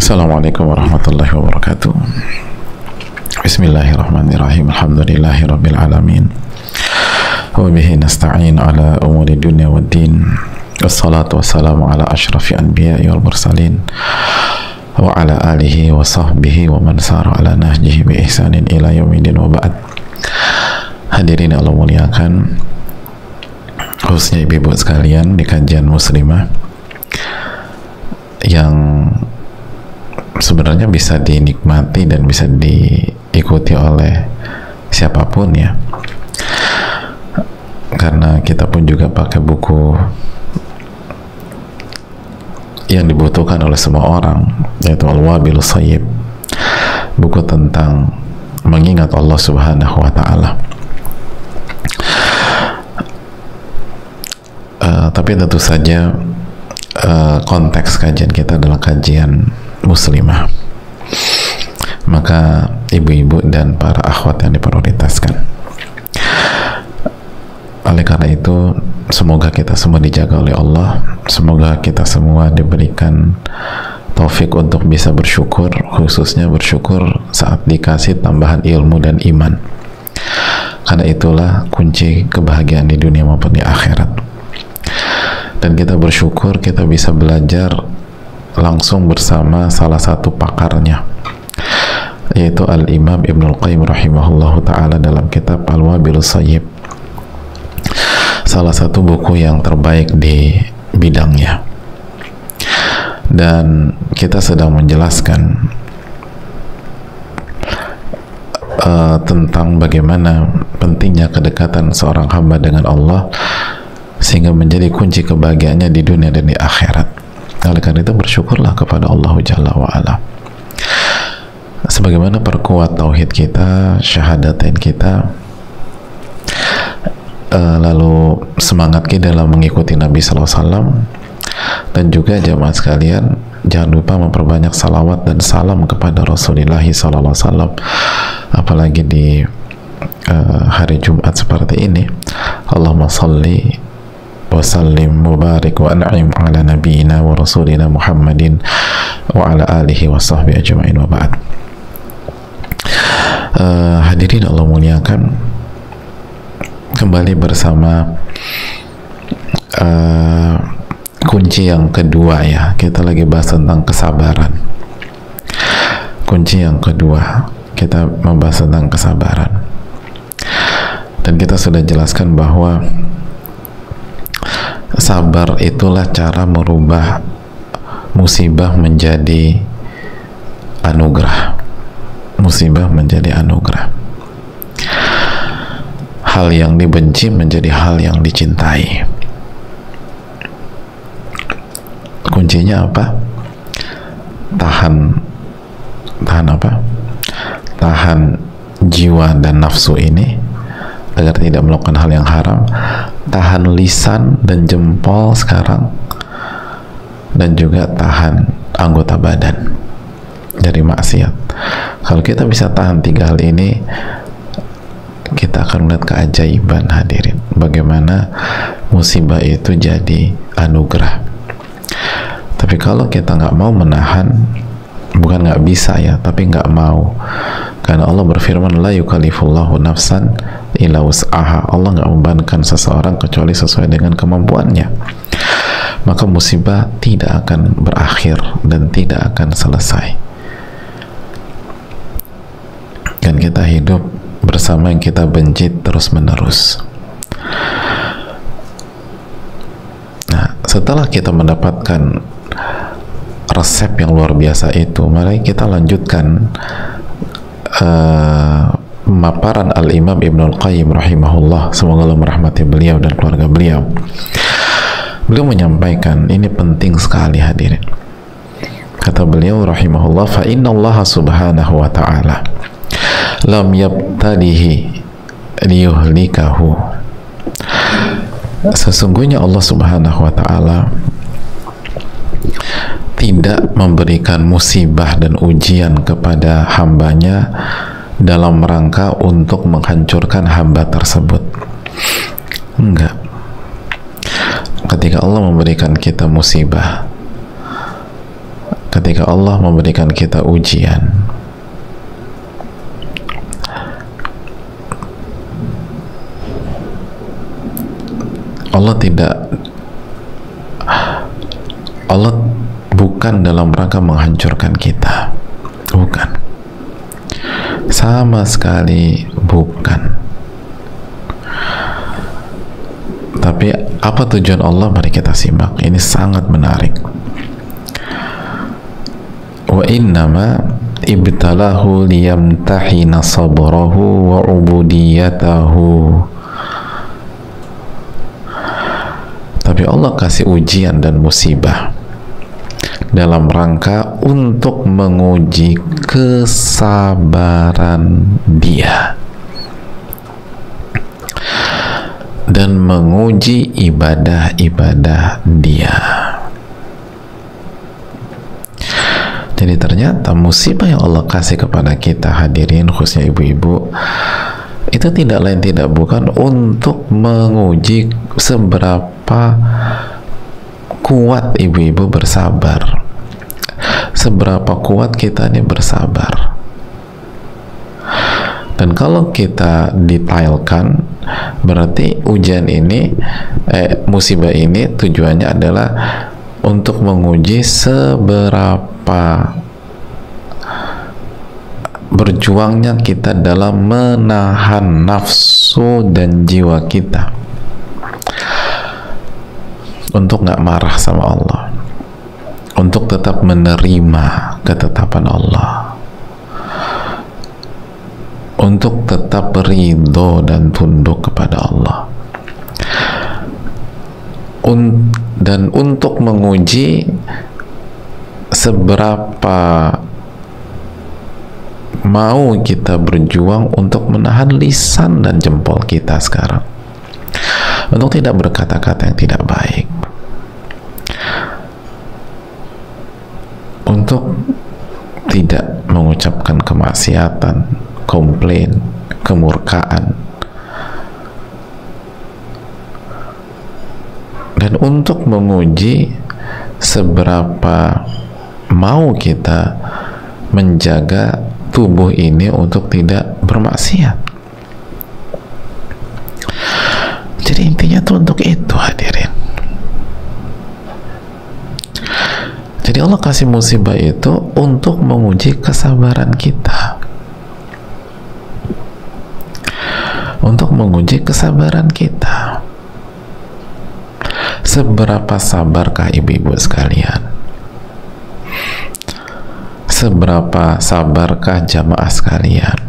Assalamualaikum warahmatullahi wabarakatuh. Bismillahirrahmanirrahim. Alhamdulillahi rabbil alamin. Wa bihi nasta'in ala umuri dunya waddin. Wassalatu wassalamu ala ashrafi anbiya'i wal mursalin wa ala alihi wa sahbihi wa man sara ala nahjihi bi ihsanin ila yaumidin wa ba'd. Hadirin Allah muliakan, khususnya ibu-ibu sekalian di kajian muslimah yang sebenarnya bisa dinikmati dan bisa diikuti oleh siapapun ya, karena kita pun juga pakai buku yang dibutuhkan oleh semua orang, yaitu Al-Wabil Shayyib, buku tentang mengingat Allah Subhanahu wa Ta'ala. Tapi tentu saja konteks kajian kita adalah kajian muslimah, maka ibu-ibu dan para akhwat yang diprioritaskan. Oleh karena itu, semoga kita semua dijaga oleh Allah, semoga kita semua diberikan taufik untuk bisa bersyukur, khususnya bersyukur saat dikasih tambahan ilmu dan iman, karena itulah kunci kebahagiaan di dunia maupun di akhirat. Dan kita bersyukur kita bisa belajar langsung bersama salah satu pakarnya, yaitu Al-Imam Ibnul Qayyim rahimahullahu ta'ala dalam kitab Al-Wabil Shayyib, salah satu buku yang terbaik di bidangnya. Dan kita sedang menjelaskan tentang bagaimana pentingnya kedekatan seorang hamba dengan Allah sehingga menjadi kunci kebahagiaannya di dunia dan di akhirat. Oleh karena itu, bersyukurlah kepada Allah Jalla wa'ala, sebagaimana perkuat tauhid kita, syahadatain kita, lalu semangat kita dalam mengikuti Nabi SAW, dan juga jamaah sekalian, jangan lupa memperbanyak salawat dan salam kepada Rasulullah SAW, apalagi di hari Jumat seperti ini. Allahumma salli wa sallim mubarak wa an'im ala nabiyyina wa rasulina Muhammadin wa ala alihi wa sahbihi ajma'in wa ba'd. Hadirin Allah muliakan, kembali bersama kunci yang kedua ya, kita lagi bahas tentang kesabaran. Kunci yang kedua, kita membahas tentang kesabaran, dan kita sudah jelaskan bahwa sabar itulah cara merubah musibah menjadi anugerah. Musibah menjadi anugerah. Hal yang dibenci menjadi hal yang dicintai. Kuncinya apa? Tahan apa? Tahan jiwa dan nafsu ini agar tidak melakukan hal yang haram, tahan lisan dan jempol sekarang, dan juga tahan anggota badan dari maksiat. Kalau kita bisa tahan tiga hal ini, kita akan melihat keajaiban, hadirin, bagaimana musibah itu jadi anugerah. Tapi kalau kita nggak mau menahan, bukan nggak bisa ya, tapi nggak mau, karena Allah berfirman, la yukallifullahu nafsan illa wus'aha, Allah nggak membebankan seseorang kecuali sesuai dengan kemampuannya, maka musibah tidak akan berakhir dan tidak akan selesai, dan kita hidup bersama yang kita benci terus menerus. Nah, setelah kita mendapatkan resep yang luar biasa itu, mari kita lanjutkan pemaparan Al-Imam Ibnul Qayyim rahimahullah, semoga Allah merahmati beliau dan keluarga beliau. Beliau menyampaikan, ini penting sekali hadirin. Kata beliau rahimahullah, fa inna Allah subhanahu wa ta'ala lam yabtadihi liyuhlikahu, sesungguhnya Allah subhanahu wa ta'ala tidak memberikan musibah dan ujian kepada hambanya dalam rangka untuk menghancurkan hamba tersebut. Enggak. Ketika Allah memberikan kita musibah, ketika Allah memberikan kita ujian, Allah bukan dalam rangka menghancurkan kita, bukan, sama sekali bukan. Tapi apa tujuan Allah? Mari kita simak, ini sangat menarik. Wa innama ibtalahu liyamtahina sabrahu wa ubudiyatahu. Tapi Allah kasih ujian dan musibah dalam rangka untuk menguji kesabaran dia dan menguji ibadah-ibadah dia. Jadi ternyata musibah yang Allah kasih kepada kita, hadirin, khususnya ibu-ibu, itu tidak lain tidak bukan untuk menguji seberapa kuat ibu-ibu bersabar, seberapa kuat kita ini bersabar. Dan kalau kita detailkan, berarti ujian ini, musibah ini tujuannya adalah untuk menguji seberapa berjuangnya kita dalam menahan nafsu dan jiwa kita untuk nggak marah sama Allah, untuk tetap menerima ketetapan Allah, untuk tetap ridho dan tunduk kepada Allah, dan untuk menguji seberapa mau kita berjuang untuk menahan lisan dan jempol kita sekarang, untuk tidak berkata-kata yang tidak baik, untuk tidak mengucapkan kemaksiatan, komplain, kemurkaan, dan untuk menguji seberapa mau kita menjaga tubuh ini untuk tidak bermaksiat. Jadi intinya tuh untuk itu, hadirin. Jadi Allah kasih musibah itu untuk menguji kesabaran kita, untuk menguji kesabaran kita. Seberapa sabarkah ibu-ibu sekalian? Seberapa sabarkah jamaah sekalian?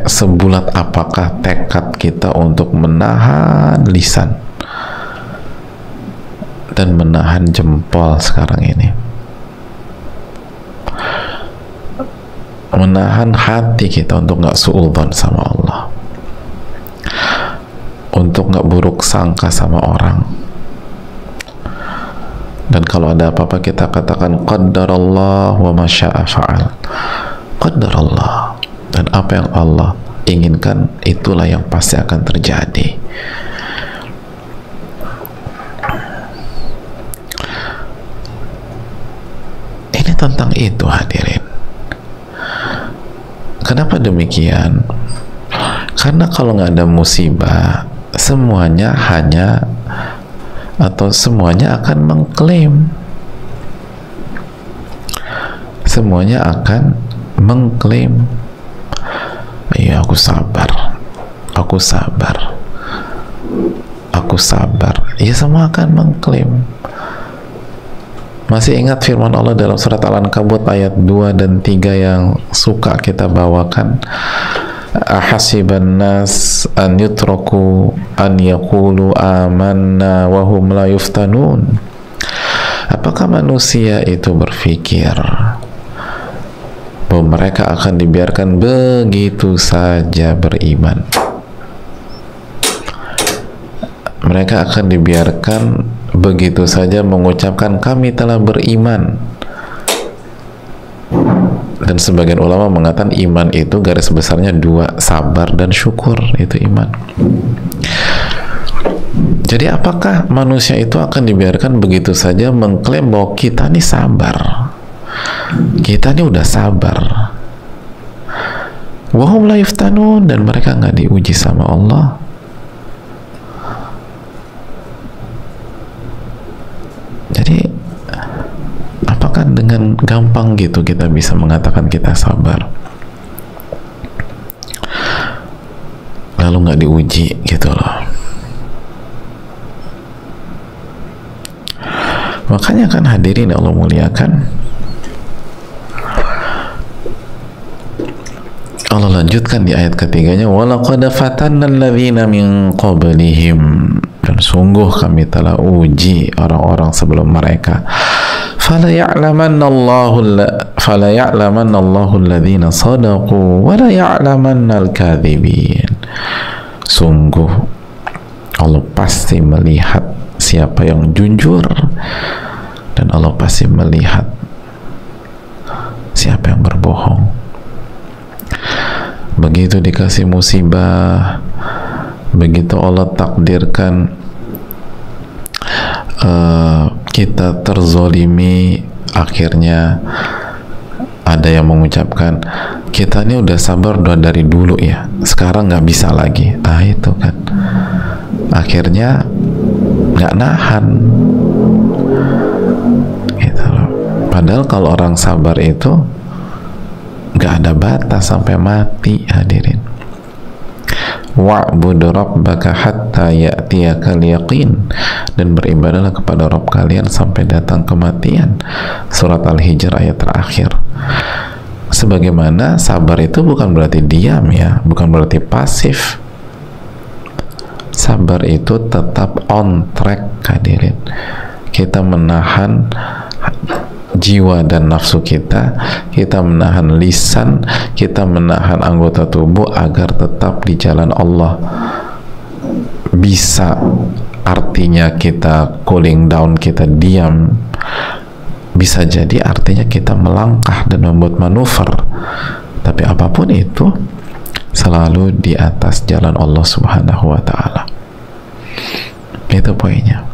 Sebulat apakah tekad kita untuk menahan lisan dan menahan jempol sekarang ini, menahan hati kita untuk nggak suudzon sama Allah, untuk nggak buruk sangka sama orang, dan kalau ada apa-apa kita katakan qaddarallah wa ma syaa fa'al, qaddarallah, dan apa yang Allah inginkan itulah yang pasti akan terjadi. Ini tentang itu, hadirin. Kenapa demikian? Karena kalau nggak ada musibah, semuanya akan mengklaim, semuanya akan mengklaim, iya aku sabar, aku sabar, aku sabar. Ya semua akan mengklaim. Masih ingat firman Allah dalam surat Al-Ankabut ayat 2 dan 3 yang suka kita bawakan? Ahasiban nas an yutraku an yaqulu amanna wa hum la yuftanun. Apakah manusia itu berpikir bahwa mereka akan dibiarkan begitu saja beriman? Mereka akan dibiarkan begitu saja mengucapkan kami telah beriman Dan sebagian ulama mengatakan iman itu garis besarnya dua, sabar dan syukur, itu iman. Jadi apakah manusia itu akan dibiarkan begitu saja mengklaim bahwa kita nih sabar, kita nih udah sabar, wahum la yuftanun, dan mereka nggak diuji sama Allah? Jadi apakah dengan gampang gitu kita bisa mengatakan kita sabar lalu nggak diuji gitu loh? Makanya kan hadirin Allah muliakan, Allah lanjutkan di ayat ketiganya, walaqad fatanna alladzina min qablihim, dan sungguh kami telah uji orang-orang sebelum mereka. Fala ya'lamanna Allahu alladzina sadaqu wa la ya'lamanna al-kadzibin. Sungguh Allah pasti melihat siapa yang jujur, dan Allah pasti melihat siapa yang berbohong. Begitu dikasih musibah, begitu Allah takdirkan kita terzolimi, akhirnya ada yang mengucapkan, kita ini udah sabar udah dari dulu ya, sekarang nggak bisa lagi. Ah, itu kan akhirnya nggak nahan gitu loh. Padahal kalau orang sabar itu nggak ada batas sampai mati, hadirin. Wa'budu rabbaka hatta ya'tiyakal yaqin, dan beribadahlah kepada Rabb kalian sampai datang kematian. Surat Al-Hijr ayat terakhir. Sebagaimana sabar itu bukan berarti diam ya, bukan berarti pasif. Sabar itu tetap on track, hadirin. Kita menahan jiwa dan nafsu kita, kita menahan lisan, kita menahan anggota tubuh agar tetap di jalan Allah. Bisa artinya kita cooling down, kita diam, bisa jadi artinya kita melangkah dan membuat manuver, tapi apapun itu selalu di atas jalan Allah Subhanahu wa ta'ala. Itu poinnya.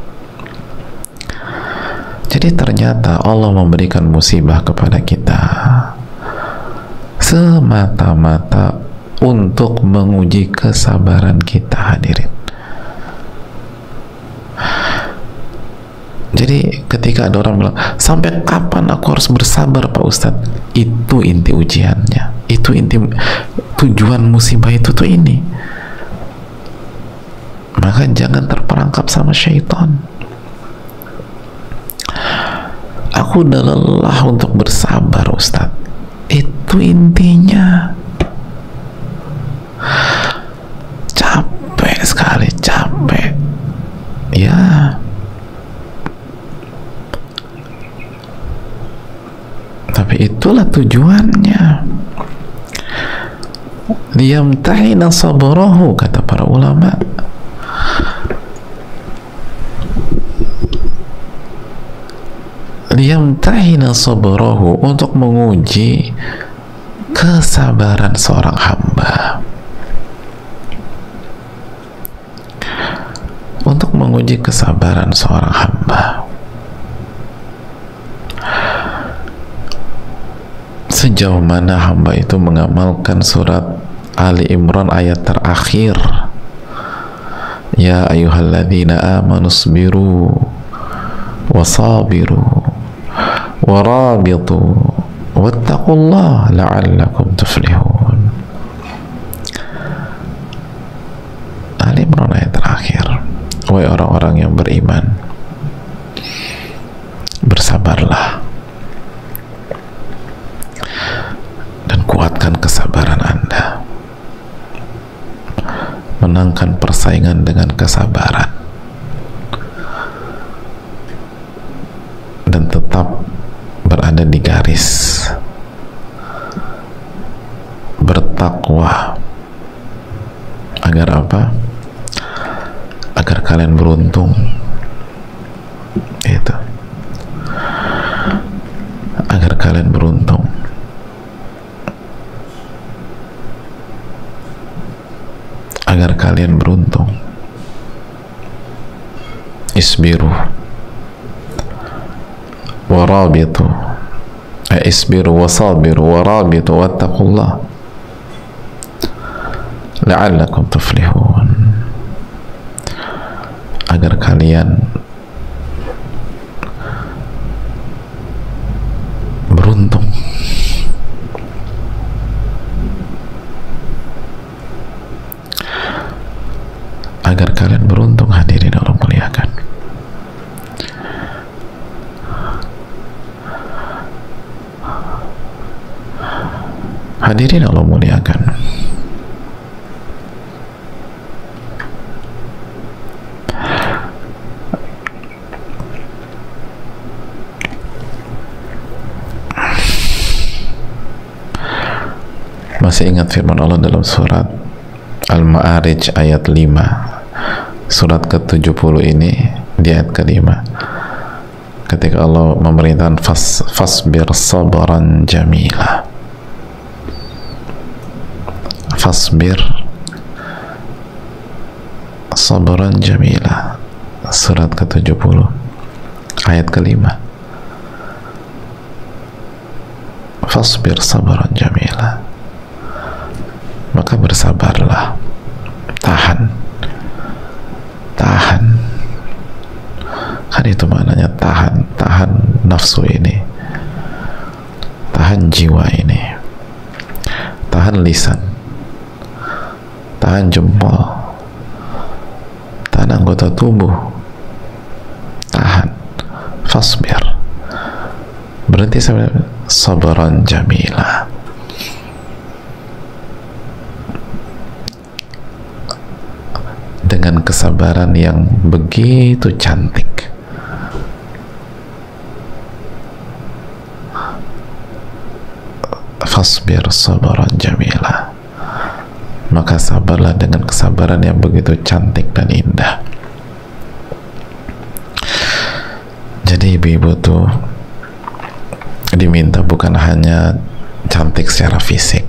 Jadi ternyata Allah memberikan musibah kepada kita semata-mata untuk menguji kesabaran kita, hadirin. Jadi ketika ada orang bilang, sampai kapan aku harus bersabar Pak Ustadz? Itu inti ujiannya, itu inti tujuan musibah itu tuh ini. Maka jangan terperangkap sama syaitan. Aku udah lelah untuk bersabar Ustadz, itu intinya. Capek sekali, capek ya, tapi itulah tujuannya. Liyamtahina sabrahu, kata para ulama. Liyamtahina sabrahu, untuk menguji kesabaran seorang hamba, untuk menguji kesabaran seorang hamba. Sejauh mana hamba itu mengamalkan surat Ali Imran ayat terakhir, ya ayyuhalladzina amanu sabiru wasabiru warabitu wattaqullah la'allakum tuflihun. Ali Imran ayat terakhir. Wahai orang-orang yang beriman, bersabarlah dan kuatkan kesabaran Anda, menangkan persaingan dengan kesabaran, dan tetap berada di garis bertakwa. Agar apa? Agar kalian beruntung. Itu agar kalian beruntung. agar kalian beruntung. Isbiru warabitu, isbiru wasabiru warabitu wattaqullah la'allakum tuflihun, agar kalian beruntung. Agar kalian beruntung, hadirin Allah muliakan. Hadirin Allah muliakan. Masih ingat firman Allah dalam surat Al-Ma'arij ayat 5, surat ke-70 ini, di ayat ke-5, ketika Allah memerintahkan fasbir sabran jamila, fasbir sabran jamila, surat ke-70 ayat ke-5, fasbir sabran jamila, maka bersabarlah, tahan, kan itu maknanya tahan nafsu ini, tahan jiwa ini, tahan lisan, tahan jempol, tahan anggota tubuh, tahan, fasbir, berhenti sampai sabran jamila, dengan kesabaran yang begitu cantik. Fasbir sabran jamila, maka sabarlah dengan kesabaran yang begitu cantik dan indah. Jadi ibu-ibu tuh diminta bukan hanya cantik secara fisik,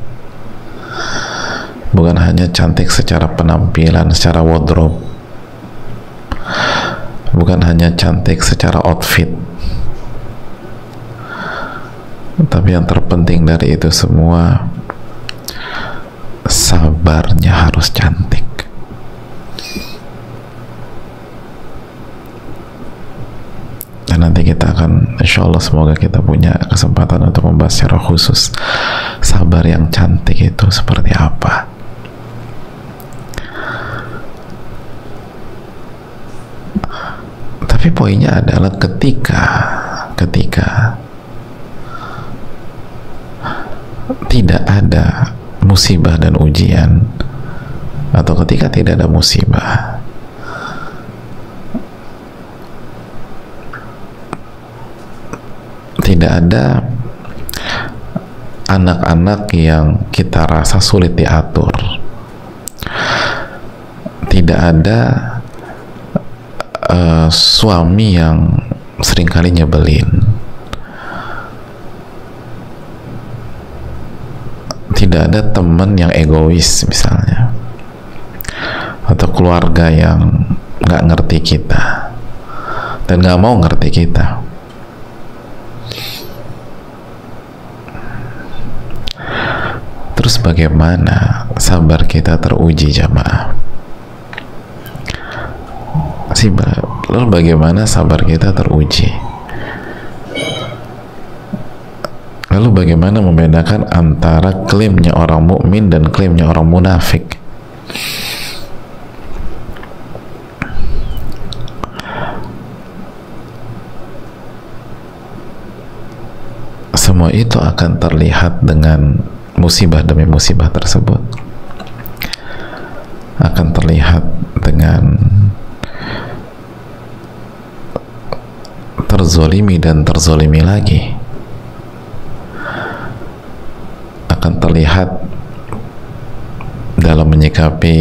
bukan hanya cantik secara penampilan, secara wardrobe, bukan hanya cantik secara outfit, tapi yang terpenting dari itu semua, sabarnya harus cantik. Dan nanti kita akan, insya Allah semoga kita punya kesempatan untuk membahas secara khusus sabar yang cantik itu seperti apa. Tapi poinnya adalah ketika tidak ada musibah dan ujian, atau ketika tidak ada musibah, tidak ada anak-anak yang kita rasa sulit diatur, tidak ada suami yang seringkali nyebelin, tidak ada teman yang egois misalnya, atau keluarga yang nggak ngerti kita dan nggak mau ngerti kita. Terus bagaimana sabar kita teruji, jamaah? Lalu bagaimana sabar kita teruji? Lalu bagaimana membedakan antara klaimnya orang mukmin dan klaimnya orang munafik? Semua itu akan terlihat dengan musibah demi musibah tersebut, akan terlihat dengan terzolimi dan terzolimi lagi, akan terlihat dalam menyikapi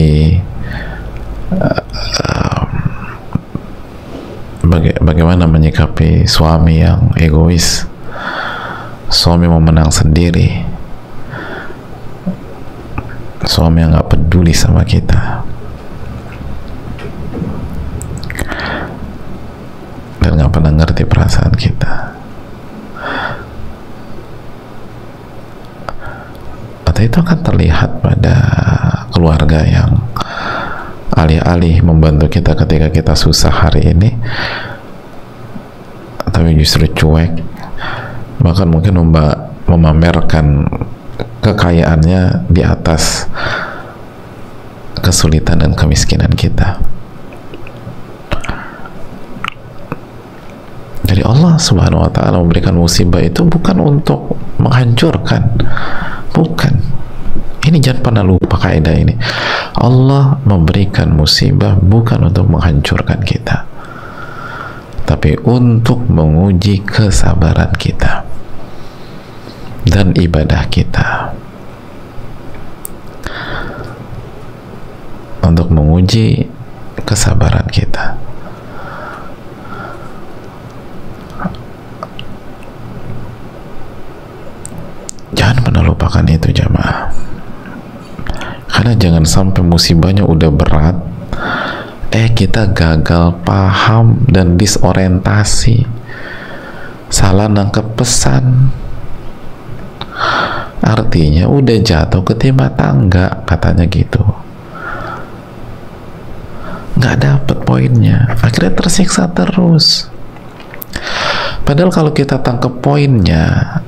bagaimana menyikapi suami yang egois, suami mau menang sendiri, suami yang nggak peduli sama kita. pernah ngerti perasaan kita. Atau itu akan terlihat pada keluarga yang alih-alih membantu kita ketika kita susah hari ini, tapi justru cuek, bahkan mungkin memamerkan kekayaannya di atas kesulitan dan kemiskinan kita. Jadi Allah Subhanahu wa ta'ala memberikan musibah itu bukan untuk menghancurkan, bukan. Ini jangan pernah lupa kaidah ini. Allah memberikan musibah bukan untuk menghancurkan kita, tapi untuk menguji kesabaran kita dan ibadah kita, untuk menguji kesabaran kita. Jangan pernah lupakan itu, jamaah. Karena jangan sampai musibahnya udah berat, kita gagal paham dan disorientasi, salah nangkep pesan. Artinya udah jatuh ketimpa tangga, katanya gitu, nggak dapet poinnya, akhirnya tersiksa terus. Padahal kalau kita tangkep poinnya,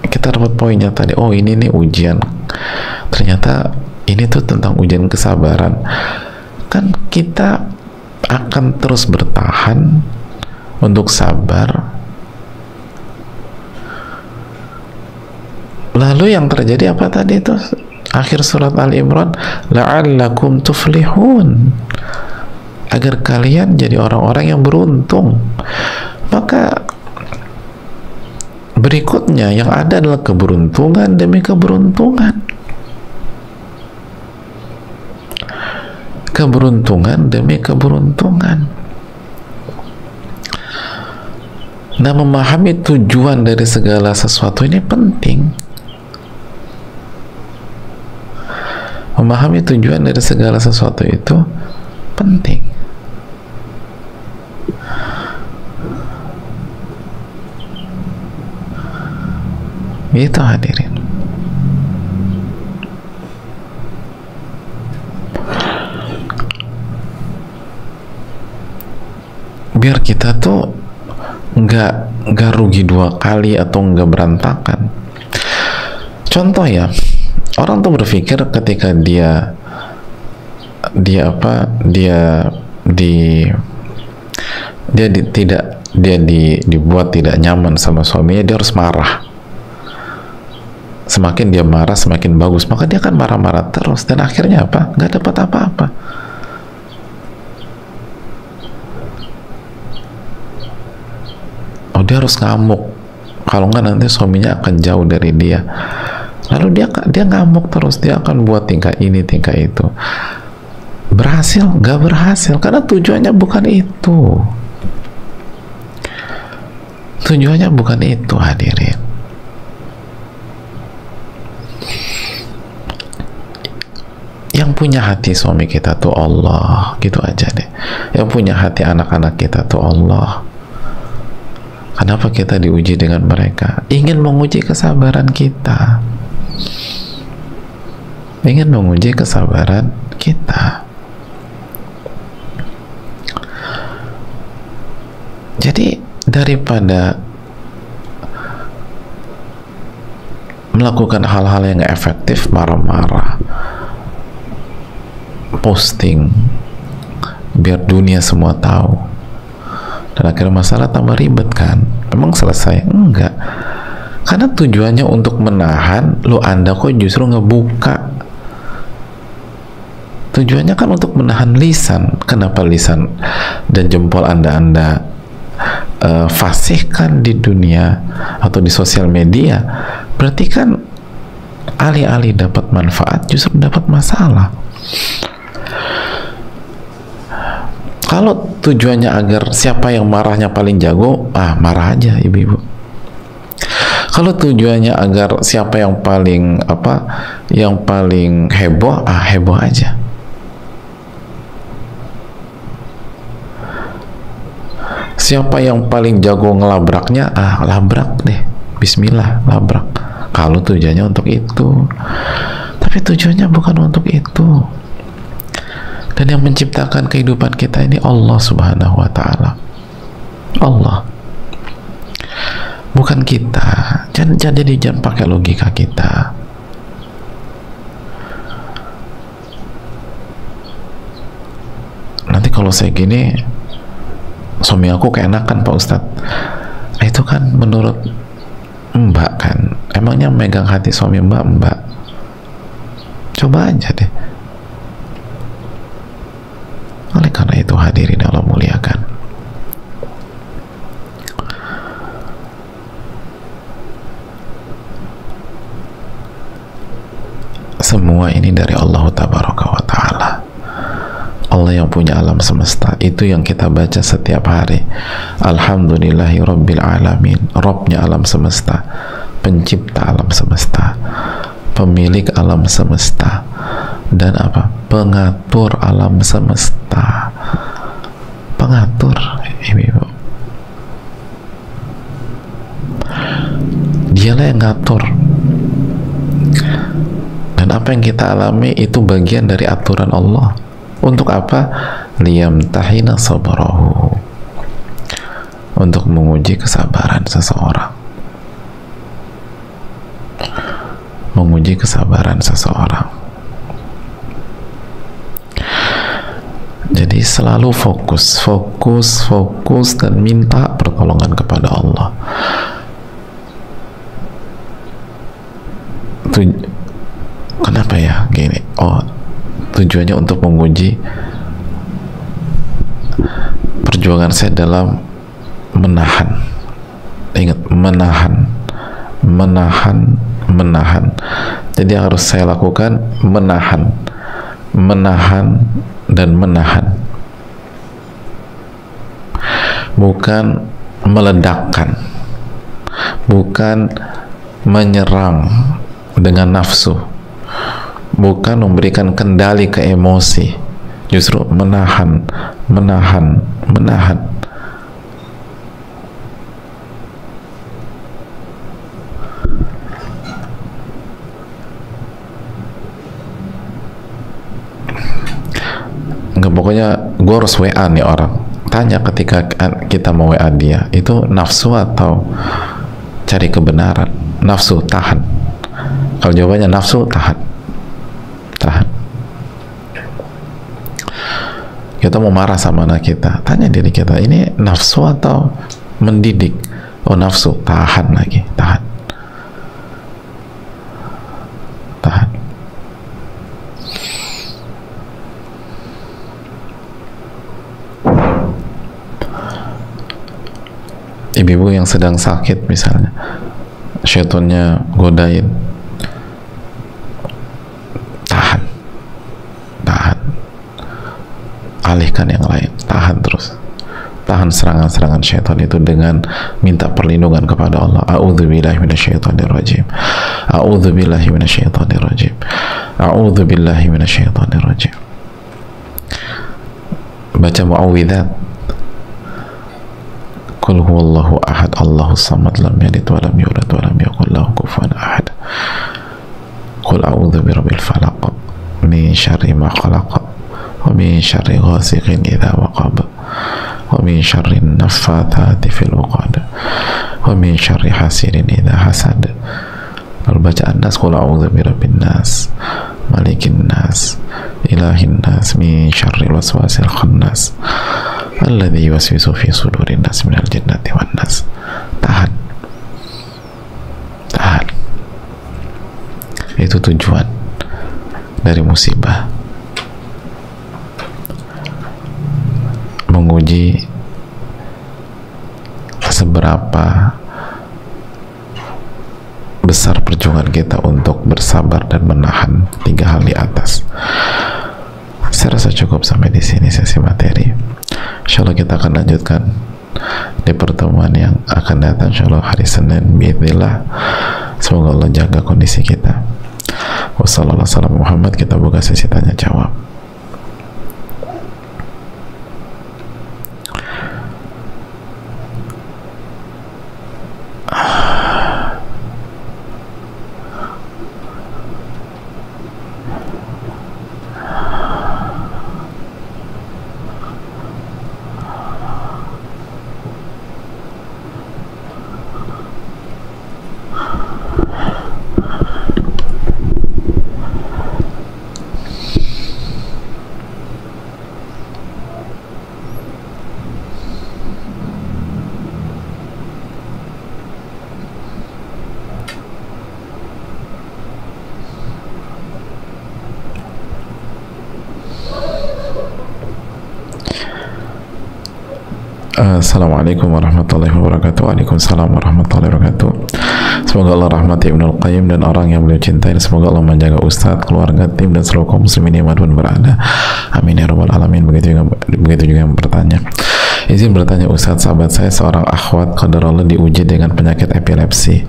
kita dapat poinnya tadi, oh ini nih ujian, ternyata ini tuh tentang ujian kesabaran, kan kita akan terus bertahan untuk sabar. Lalu yang terjadi apa tadi itu? Akhir surat Al-Imran, la'allakum tuflihun, agar kalian jadi orang-orang yang beruntung. Maka berikutnya yang ada adalah keberuntungan demi keberuntungan, keberuntungan demi keberuntungan. Nah, memahami tujuan dari segala sesuatu ini penting. Memahami tujuan dari segala sesuatu itu penting. Itu hadirin. Biar kita tuh nggak rugi dua kali atau nggak berantakan. Contoh ya, orang tuh berpikir ketika dia dibuat tidak nyaman sama suaminya, dia harus marah. Semakin dia marah semakin bagus, maka dia akan marah-marah terus, dan akhirnya apa? Nggak dapat apa-apa. Oh, dia harus ngamuk, kalau nggak nanti suaminya akan jauh dari dia. Lalu dia ngamuk terus, dia akan buat tingkah ini tingkah itu. Berhasil? Nggak berhasil, karena tujuannya bukan itu. Tujuannya bukan itu, hadirin. Yang punya hati suami kita tuh Allah, gitu aja deh. Yang punya hati anak-anak kita tuh Allah. Kenapa kita diuji dengan mereka? Ingin menguji kesabaran kita, ingin menguji kesabaran kita. Jadi daripada melakukan hal-hal yang gak efektif, marah-marah, posting biar dunia semua tahu, dan akhirnya masalah tambah ribet kan? Memang selesai? Enggak, karena tujuannya untuk menahan. Anda kok justru ngebuka. Tujuannya kan untuk menahan lisan. Kenapa lisan dan jempol anda fasihkan di dunia atau di sosial media? Berarti kan alih-alih dapat manfaat justru dapat masalah. Kalau tujuannya agar siapa yang marahnya paling jago, marah aja ibu-ibu. Kalau tujuannya agar siapa yang paling heboh, heboh aja. Siapa yang paling jago ngelabraknya, labrak deh, bismillah, labrak. Kalau tujuannya untuk itu. Tapi tujuannya bukan untuk itu. Dan yang menciptakan kehidupan kita ini Allah Subhanahu wa Ta'ala. Allah, bukan kita. Jangan pakai logika kita. Nanti kalau saya gini, suami aku keenakan Pak Ustadz. Itu kan menurut Mbak kan, emangnya megang hati suami Mbak? Coba aja deh. Oleh karena itu hadirin Allah muliakan, semua ini dari Allah Tabaraka wa Ta'ala. Allah yang punya alam semesta, itu yang kita baca setiap hari. Alhamdulillahi Rabbil Alamin, Rabbnya alam semesta, pencipta alam semesta, pemilik alam semesta, dan apa? Pengatur alam semesta. Pengatur, ibu-ibu. Dialah yang ngatur. Dan apa yang kita alami itu bagian dari aturan Allah. Untuk apa? Liyamtahina sabrahu, untuk menguji kesabaran seseorang. Menguji kesabaran seseorang. Jadi selalu fokus dan minta pertolongan kepada Allah. Kenapa ya gini? Tujuannya untuk menguji perjuangan saya dalam menahan. Ingat, menahan. Jadi harus saya lakukan menahan dan menahan, bukan meledakkan, bukan menyerang dengan nafsu, bukan memberikan kendali ke emosi, justru menahan. Enggak, pokoknya gue harus WA nih orang. Tanya ketika kita mau WA dia, itu nafsu atau cari kebenaran? Nafsu, tahan. Kalau jawabannya nafsu, tahan. Kita mau marah sama anak kita, tanya diri kita, ini nafsu atau mendidik? Oh, nafsu, tahan lagi, tahan. Ibu-ibu yang sedang sakit misalnya, syaitannya godain, tahan, alihkan yang lain, tahan terus, tahan serangan-serangan syaitan itu dengan minta perlindungan kepada Allah. A'udzubillahi minasyaitonirrajim, a'udzubillahi minasyaitonirrajim, a'udzubillahi minasyaitonirrajim. Baca muawwidzat, Qul huwallahu ahad, Allahus samad, lam yalid wa lam yulad wa lam yakul lahu kufuwan ahad. Qul a'udzu birabbil falaq, min syarri ma khalaq, wa min syarri ghasiqin idza waqab, wa min syarri naffatsati fil 'uqad, wa min syarri hasidin idza hasad. Lalu baca An-Nas, Qul a'udzu birabbin nas, malikin nas, ilahin nas, min syarril waswasil khannas, alladzi yuwaswisu fi sudurin nas minal jannati wan nas. Tahan. Itu tujuan dari musibah, menguji seberapa besar perjuangan kita untuk bersabar dan menahan 3 hal di atas. Saya rasa cukup sampai di sini sesi materi. Insyaallah kita akan lanjutkan di pertemuan yang akan datang, insyaallah hari Senin biidznillah. Semoga Allah jaga kondisi kita. Wassalamualaikum Muhammad. Kita buka sesi tanya jawab. Assalamualaikum warahmatullahi wabarakatuh. Waalaikumsalam warahmatullahi wabarakatuh. Semoga Allah rahmati Ibnul Qayyim dan orang yang beliau cintai. Semoga Allah menjaga Ustadz, keluarga, tim, dan seluruh kaum muslimin dimanapun berada. Amin ya rabbal alamin. Begitu juga yang bertanya. Izin bertanya Ustadz, sahabat saya seorang akhwat qadarullah diuji dengan penyakit epilepsi.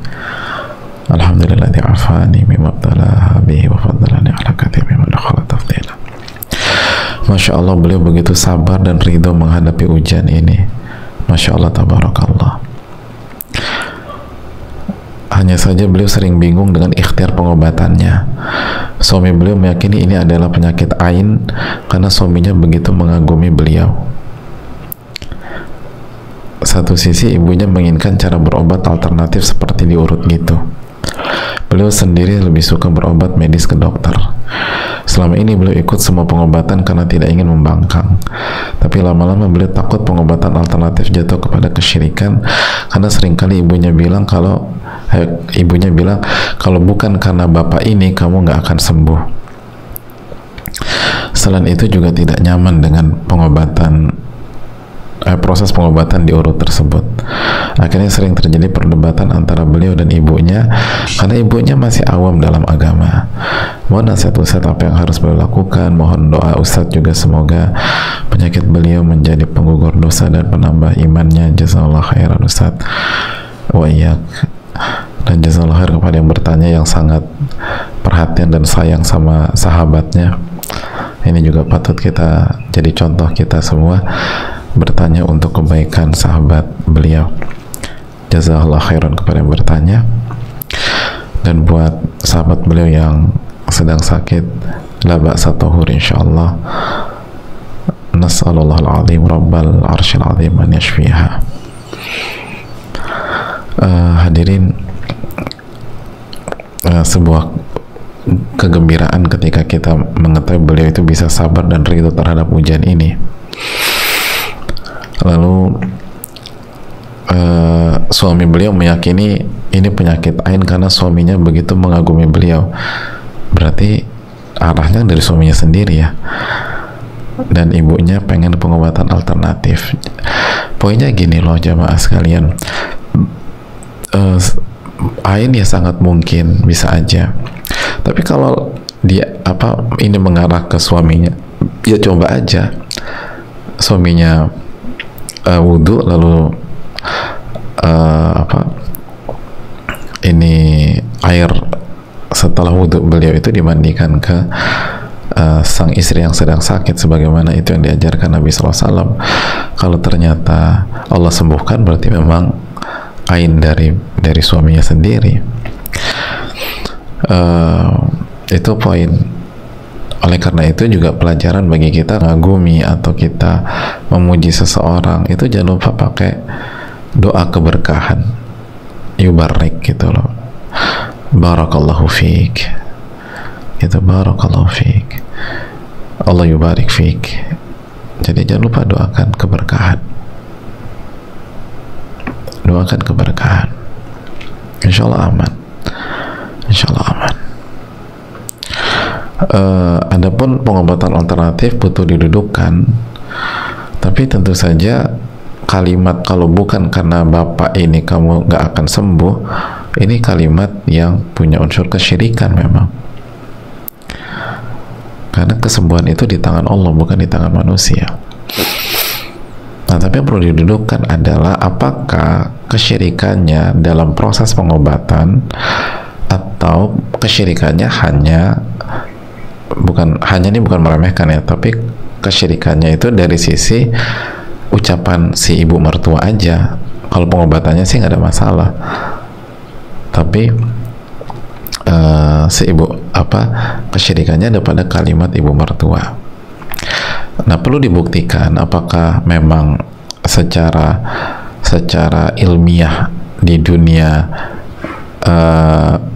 Alhamdulillah di'afani mimma btalaha bihi wa faddalani ala katsiri mimman dakhala tafdila. Masya Allah, beliau begitu sabar dan ridho menghadapi ujian ini. Masya Allah, tabarakallah. Hanya saja beliau sering bingung dengan ikhtiar pengobatannya. Suami beliau meyakini ini adalah penyakit ain karena suaminya begitu mengagumi beliau. Satu sisi ibunya menginginkan cara berobat alternatif seperti diurut gitu. Beliau sendiri lebih suka berobat medis ke dokter. Selama ini beliau ikut semua pengobatan karena tidak ingin membangkang. Tapi lama-lama beliau takut pengobatan alternatif jatuh kepada kesyirikan karena seringkali ibunya bilang kalau bukan karena bapak ini kamu nggak akan sembuh. Selain itu juga tidak nyaman dengan proses pengobatan diurut tersebut. Akhirnya sering terjadi perdebatan antara beliau dan ibunya karena ibunya masih awam dalam agama. Mohon nasihat Ustadz apa yang harus beliau lakukan. Mohon doa Ustadz juga semoga penyakit beliau menjadi penggugur dosa dan penambah imannya. Jazakallah khairan Ustadz wa iyyak. Dan jazakallah khair kepada yang bertanya yang sangat perhatian dan sayang sama sahabatnya. Ini juga patut kita jadi contoh kita semua, bertanya untuk kebaikan sahabat beliau. Jazakallah khairan kepada yang bertanya. Dan buat sahabat beliau yang sedang sakit, la ba'sa tahur insyaallah. Nas'alullah al-azim rabbal arsyil azim an yashfiha. Hadirin, sebuah kegembiraan ketika kita mengetahui beliau itu bisa sabar dan ridho terhadap ujian ini. Lalu suami beliau meyakini ini penyakit ain karena suaminya begitu mengagumi beliau. Berarti arahnya dari suaminya sendiri ya. Dan ibunya pengen pengobatan alternatif. Poinnya gini loh jamaah sekalian, ain ya sangat mungkin bisa aja. Tapi kalau dia ini mengarah ke suaminya, ya coba aja suaminya wudhu lalu ini air setelah wudhu beliau itu dimandikan ke sang istri yang sedang sakit sebagaimana itu yang diajarkan Nabi SAW. Kalau ternyata Allah sembuhkan berarti memang ain dari suaminya sendiri. Itu poin. Oleh karena itu juga pelajaran bagi kita ngagumi atau kita memuji seseorang itu jangan lupa pakai doa keberkahan, yubarik gitu loh, barakallahu fiik gitu, barakallahu fiik, Allah yubarik fiik. Jadi jangan lupa doakan keberkahan, doakan keberkahan, insyaallah aman, insyaallah aman. Adapun pengobatan alternatif butuh didudukkan, tapi tentu saja kalimat kalau bukan karena bapak ini kamu nggak akan sembuh, ini kalimat yang punya unsur kesyirikan memang, karena kesembuhan itu di tangan Allah bukan di tangan manusia. Nah, tapi yang perlu didudukkan adalah apakah kesyirikannya dalam proses pengobatan atau kesyirikannya bukan meremehkan ya, tapi kesyirikannya itu dari sisi ucapan si ibu mertua aja. Kalau pengobatannya sih nggak ada masalah, tapi si ibu kesyirikannya ada pada kalimat ibu mertua. Nah, perlu dibuktikan apakah memang secara ilmiah di dunia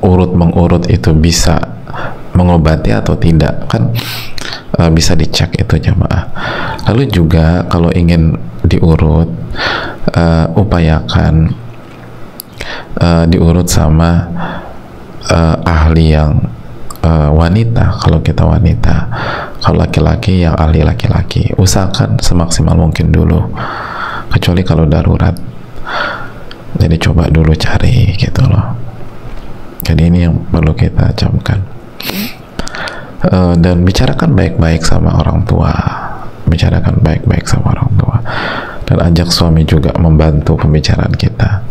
urut mengurut itu bisa mengobati atau tidak, kan bisa dicek itu jamaah. Lalu juga kalau ingin diurut, upayakan diurut sama ahli yang wanita. Kalau kita wanita, kalau laki-laki yang ahli laki-laki, usahakan semaksimal mungkin dulu. kecuali kalau darurat. Jadi coba dulu cari gitu loh. Jadi ini yang perlu kita camkan. Dan bicarakan baik-baik sama orang tua, bicarakan baik-baik sama orang tua, dan ajak suami juga membantu pembicaraan kita.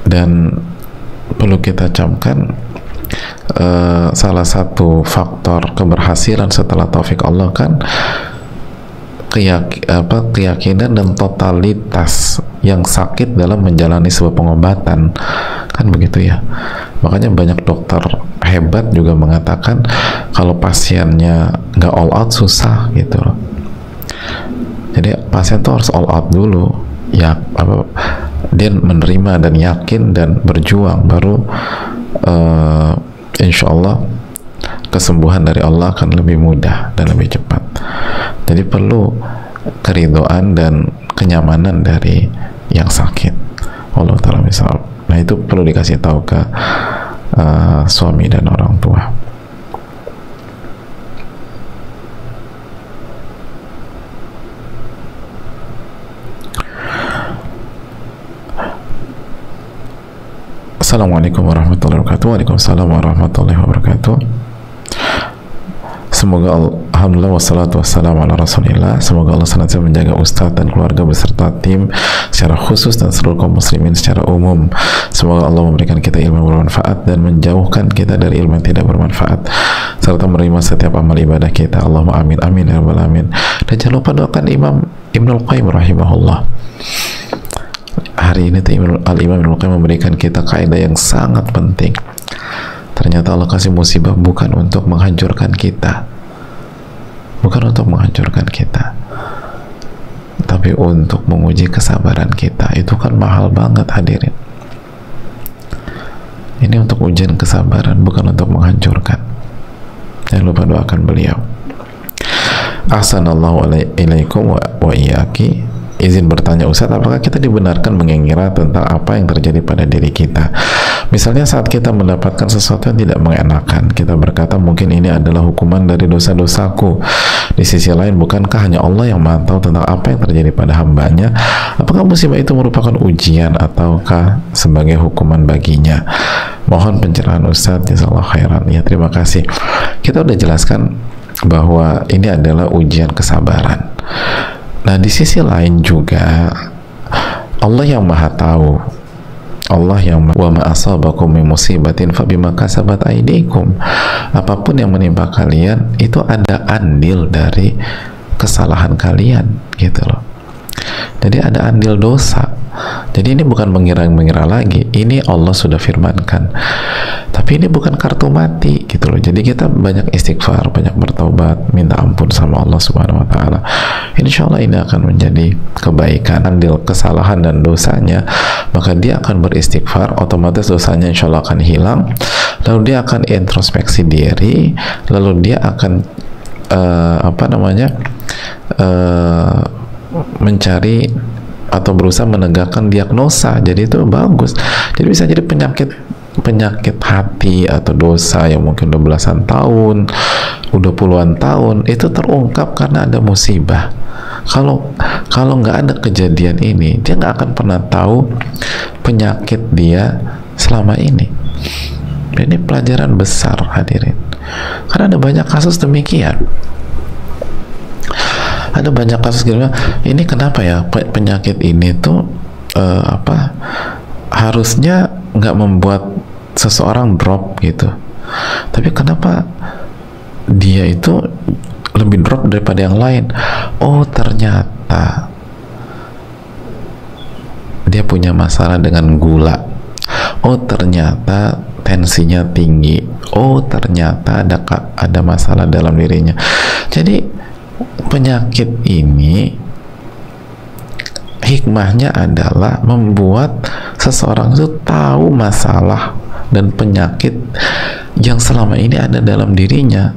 Dan perlu kita camkan, salah satu faktor keberhasilan setelah taufik Allah kan keyakinan dan totalitas yang sakit dalam menjalani sebuah pengobatan, kan begitu ya. Makanya banyak dokter hebat juga mengatakan kalau pasiennya nggak all out susah gitu loh. Jadi pasien tuh harus all out dulu ya, dia menerima dan yakin dan berjuang, baru insya Allah kesembuhan dari Allah akan lebih mudah dan lebih cepat. Jadi perlu keridhaan dan kenyamanan dari yang sakit. Allah Ta'ala misal. Nah itu perlu dikasih tahu ke suami dan orang tua. Assalamualaikum warahmatullahi wabarakatuh. Waalaikumsalam warahmatullahi wabarakatuh. Semoga alhamdulillah wassalatu wassalamu ala rasulillah. Semoga Allah senantiasa menjaga Ustadz dan keluarga beserta tim secara khusus dan seluruh kaum muslimin secara umum. Semoga Allah memberikan kita ilmu yang bermanfaat dan menjauhkan kita dari ilmu yang tidak bermanfaat, serta menerima setiap amal ibadah kita. Allahumma amin amin ya rabbal alamin. Dan jangan lupa doakan Imam Ibnul Qayyim rahimahullah. Hari ini Al-Imam Ibnul Qayyim memberikan kita kaidah yang sangat penting. Ternyata Allah kasih musibah bukan untuk menghancurkan kita, bukan untuk menghancurkan kita, tapi untuk menguji kesabaran kita. Itu kan mahal banget hadirin. Ini untuk ujian kesabaran, bukan untuk menghancurkan. Jangan lupa doakan beliau. Ahsanallahu ilaikum wa iyaki. Izin bertanya Ustaz, apakah kita dibenarkan mengira tentang apa yang terjadi pada diri kita? Misalnya saat kita mendapatkan sesuatu yang tidak mengenakan, kita berkata mungkin ini adalah hukuman dari dosa-dosaku. Di sisi lain, bukankah hanya Allah yang mantau tentang apa yang terjadi pada hambanya? Apakah musibah itu merupakan ujian ataukah sebagai hukuman baginya? Mohon pencerahan Ustaz, jazakallahu khairan. Ya, terima kasih. Kita udah jelaskan bahwa ini adalah ujian kesabaran. Nah, di sisi lain juga Allah yang Maha Tahu, Allah yang wa ma asabakum min musibatin fabima kasabat aydikum. Apapun yang menimpa kalian itu ada andil dari kesalahan kalian gitu loh. Jadi ada andil dosa. Jadi ini bukan mengira-mengira lagi, ini Allah sudah firmankan. Tapi ini bukan kartu mati gitu loh. Jadi kita banyak istighfar, banyak bertaubat, minta ampun sama Allah Subhanahu wa taala. Insya Allah ini akan menjadi kebaikan. Andil kesalahan dan dosanya, maka dia akan beristighfar, otomatis dosanya insya Allah akan hilang. Lalu dia akan introspeksi diri, lalu dia akan mencari atau berusaha menegakkan diagnosa. Jadi itu bagus. Jadi bisa jadi penyakit hati atau dosa yang mungkin udah belasan tahun, udah puluhan tahun, itu terungkap karena ada musibah. Kalau nggak ada kejadian ini, dia nggak akan pernah tahu penyakit dia selama ini. Ini pelajaran besar hadirin, karena ada banyak kasus demikian. Ada banyak kasus gitu, ini kenapa ya penyakit ini tuh harusnya nggak membuat seseorang drop gitu, tapi kenapa dia itu lebih drop daripada yang lain? Oh, ternyata dia punya masalah dengan gula. Oh, ternyata tensinya tinggi. Oh, ternyata ada masalah dalam dirinya. Jadi penyakit ini hikmahnya adalah membuat seseorang itu tahu masalah dan penyakit yang selama ini ada dalam dirinya.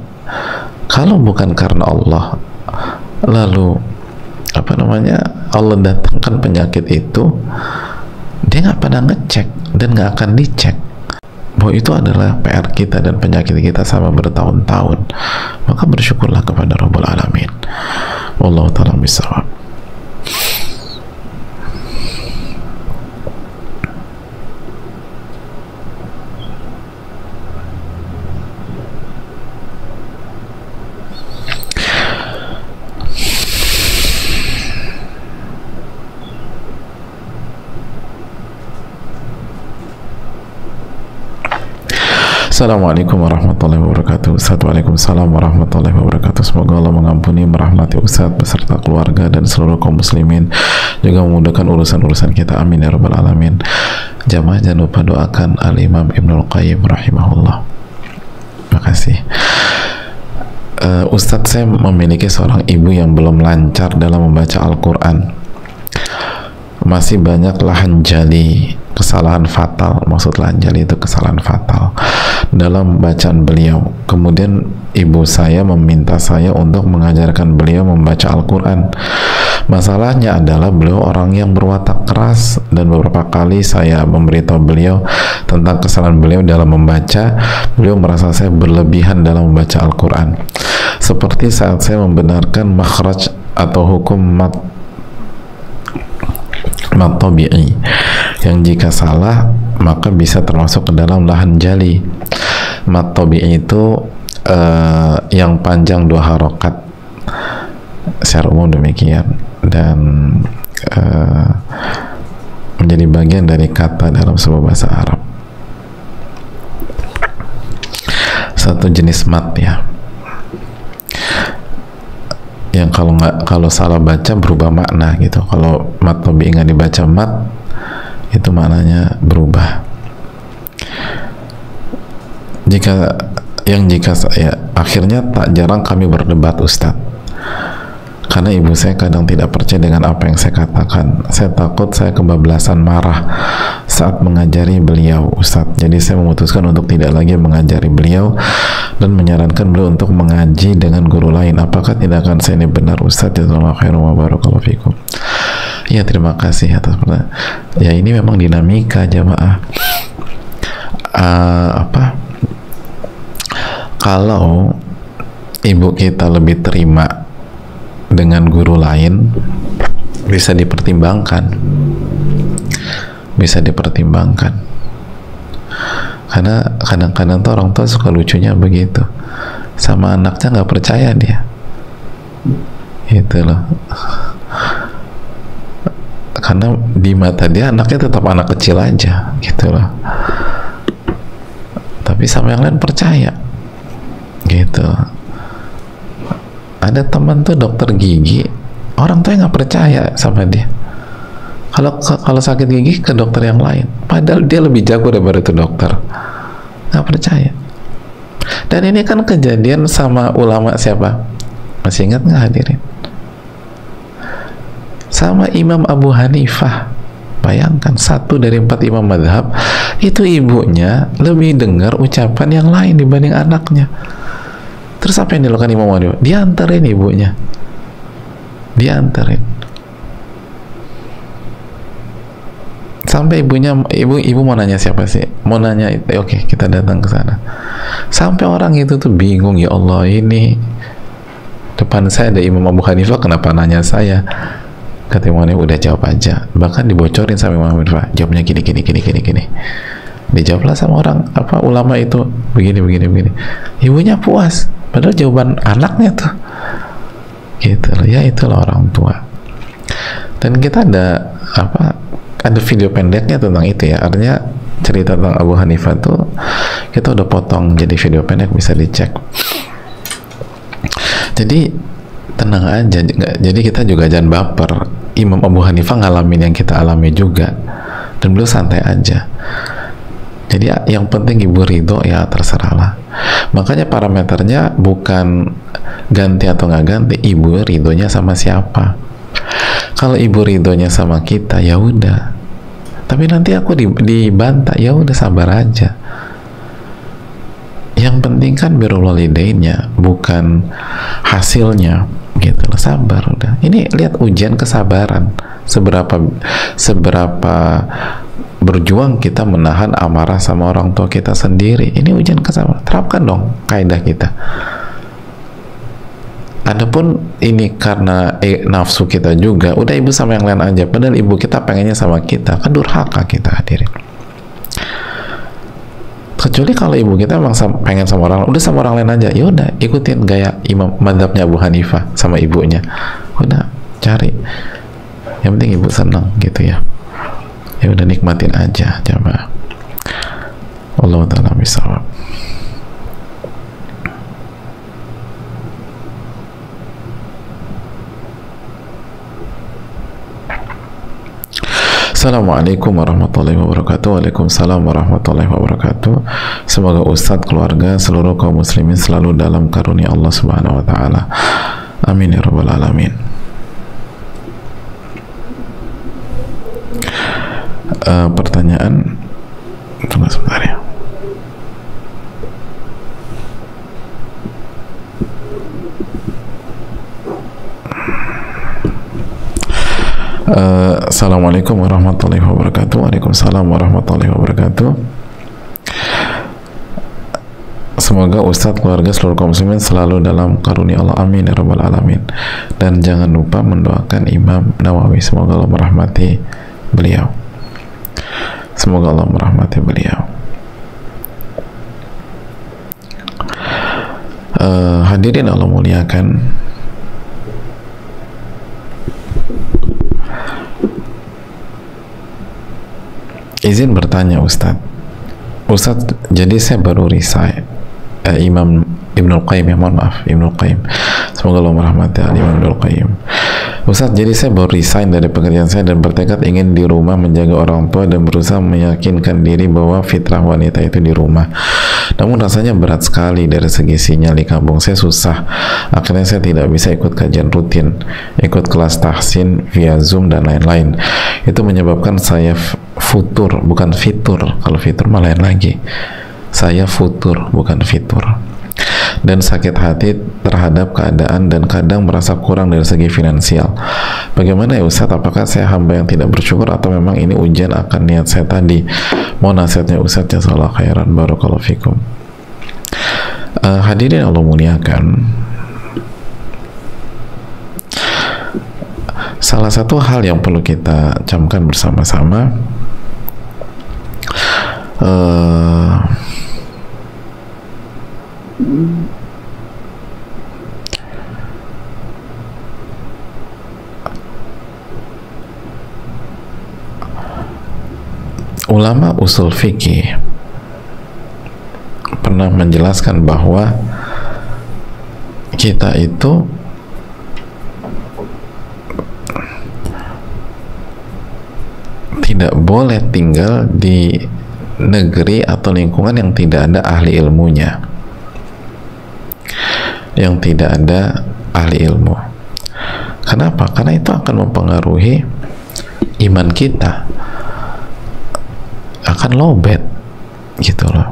Kalau bukan karena Allah, lalu Allah datangkan penyakit itu, dia nggak pernah ngecek dan nggak akan dicek bahwa itu adalah PR kita dan penyakit kita sama bertahun-tahun. Maka bersyukurlah kepada Rabbul Alamin. Wallahu ta'ala bishawab. Assalamualaikum warahmatullahi wabarakatuh. Waalaikumsalam warahmatullahi wabarakatuh. Semoga Allah mengampuni, merahmati Ustadz beserta keluarga dan seluruh kaum muslimin, juga memudahkan urusan-urusan kita, amin ya rabbal alamin. Jamaah jangan lupa doakan Al-Imam Ibnul Qayyim rahimahullah. Terima kasih. Ustadz, saya memiliki seorang ibu yang belum lancar dalam membaca Al-Quran. Masih banyak lahan jali, kesalahan fatal. Maksud lahan jali itu kesalahan fatal dalam bacaan beliau. Kemudian ibu saya meminta saya untuk mengajarkan beliau membaca Al-Quran. Masalahnya adalah beliau orang yang berwatak keras, dan beberapa kali saya memberitahu beliau tentang kesalahan beliau dalam membaca. Beliau merasa saya berlebihan dalam membaca Al-Quran, seperti saat saya membenarkan makhraj atau hukum mat tabi'i, yang jika salah maka bisa termasuk ke dalam lahan jali. Mat tabi'i itu yang panjang 2 harokat secara umum demikian, dan menjadi bagian dari kata dalam sebuah bahasa Arab, satu jenis mat ya, yang kalau salah baca berubah makna gitu. Kalau mat tabi'i nggak dibaca mat, itu maknanya berubah. Jika ya, akhirnya tak jarang kami berdebat Ustadz, karena ibu saya kadang tidak percaya dengan apa yang saya katakan. Saya takut saya kebablasan marah saat mengajari beliau Ustadz. Jadi saya memutuskan untuk tidak lagi mengajari beliau dan menyarankan beliau untuk mengaji dengan guru lain. Apakah tindakan saya ini benar Ustadz? Jazakallahu khairan wa barakallahu fikum. Ya, terima kasih atas pertanyaan. Ya, ini memang dinamika jamaah. Kalau ibu kita lebih terima dengan guru lain, bisa dipertimbangkan, karena kadang-kadang tuh orang tua suka lucunya begitu, sama anaknya nggak percaya dia, gitu loh. Karena di mata dia anaknya tetap anak kecil aja, gitu loh, tapi sama yang lain percaya, gitu. Ada teman tuh dokter gigi, orang tuh nggak percaya sama dia. Kalau sakit gigi ke dokter yang lain, padahal dia lebih jago daripada itu dokter, nggak percaya. Dan ini kan kejadian sama ulama siapa? Masih ingat nggak hadirin? Sama Imam Abu Hanifah. Bayangkan, 1 dari 4 imam madhab itu ibunya lebih dengar ucapan yang lain dibanding anaknya. Terus apa yang dilakukan Imam Abu Hanifah? Diantarin ibunya, diantarin sampai ibu mau nanya siapa sih, mau nanya, oke, kita datang ke sana. Sampai orang itu tuh bingung, ya Allah, ini depan saya ada Imam Abu Hanifah, kenapa nanya saya? Kata Imam Hanifah, udah jawab aja. Bahkan dibocorin sama Imam Hanifah, jawabnya gini. Dijawablah sama orang ulama itu begini. Ibunya puas, padahal jawaban anaknya tuh, gitu loh. Ya, itulah orang tua. Dan kita ada video pendeknya tentang itu ya, artinya cerita tentang Abu Hanifah tuh kita udah potong jadi video pendek, bisa dicek. Jadi tenang aja, jadi kita juga jangan baper. Imam Abu Hanifah ngalamin yang kita alami juga, dan beliau santai aja. Jadi yang penting ibu ridho, ya terserahlah. Makanya parameternya bukan ganti atau nggak ganti, ibu ridhonya sama siapa. Kalau ibu ridhonya sama kita, ya udah. Tapi nanti aku dibantah, ya udah sabar aja. Yang penting kan birrul walidainnya, bukan hasilnya, gitu loh. Sabar udah. Ini lihat ujian kesabaran, seberapa berjuang kita menahan amarah sama orang tua kita sendiri. Ini ujian kesabaran. Terapkan dong kaidah kita. Adapun ini karena nafsu kita juga, udah ibu sama yang lain aja, padahal ibu kita pengennya sama kita, kan durhaka kita, hadirin. Kecuali kalau ibu kita emang pengen sama orang, udah sama orang lain aja, ya udah ikutin gaya imam madhabnya Abu Hanifah sama ibunya, udah cari, yang penting ibu senang gitu ya. Ya udah nikmatin aja, coba. Allah ta'ala bisawab. Assalamualaikum warahmatullahi wabarakatuh. Waalaikumsalam warahmatullahi wabarakatuh. Semoga Ustadz, keluarga, seluruh kaum muslimin selalu dalam karunia Allah Subhanahu wa taala. Amin ya rabbal alamin. Pertanyaan, tunggu sebentar ya. Assalamualaikum warahmatullahi wabarakatuh. Waalaikumsalam warahmatullahi wabarakatuh. Semoga Ustadz, keluarga, seluruh kaum muslimin selalu dalam karunia Allah. Amin ya rabbal alamin. Dan jangan lupa mendoakan Imam Nawawi, semoga Allah merahmati beliau. Semoga Allah merahmati beliau. Hadirin Allah muliakan, izin bertanya Ustadz. Ustadz, jadi saya baru resign. Imam Ibnul Qayyim, ya, mohon maaf, Ibnul Qayyim, semoga Allah merahmati Imam Ibnul Qayyim. Ustadz, jadi saya baru resign dari pekerjaan saya dan bertekad ingin di rumah menjaga orang tua dan berusaha meyakinkan diri bahwa fitrah wanita itu di rumah. Namun rasanya berat sekali dari segi sinyal di kampung saya susah. Akhirnya saya tidak bisa ikut kajian rutin, ikut kelas tahsin via Zoom dan lain-lain. Itu menyebabkan saya futur, bukan fitur. Kalau fitur malah lain lagi. Saya futur, bukan fitur. Dan sakit hati terhadap keadaan dan kadang merasa kurang dari segi finansial. Bagaimana ya Ustadz? Apakah saya hamba yang tidak bersyukur atau memang ini ujian akan niat saya tadi? Mohon nasihatnya Ustadz, jazakallahu khairan, barakallahu fikum. Hadirin Allah muliakan, salah satu hal yang perlu kita camkan bersama-sama, ulama usul fikih pernah menjelaskan bahwa kita itu tidak boleh tinggal di negeri atau lingkungan yang tidak ada ahli ilmunya, yang tidak ada ahli ilmu. Kenapa? Karena itu akan mempengaruhi iman kita, akan lowbat gitu loh.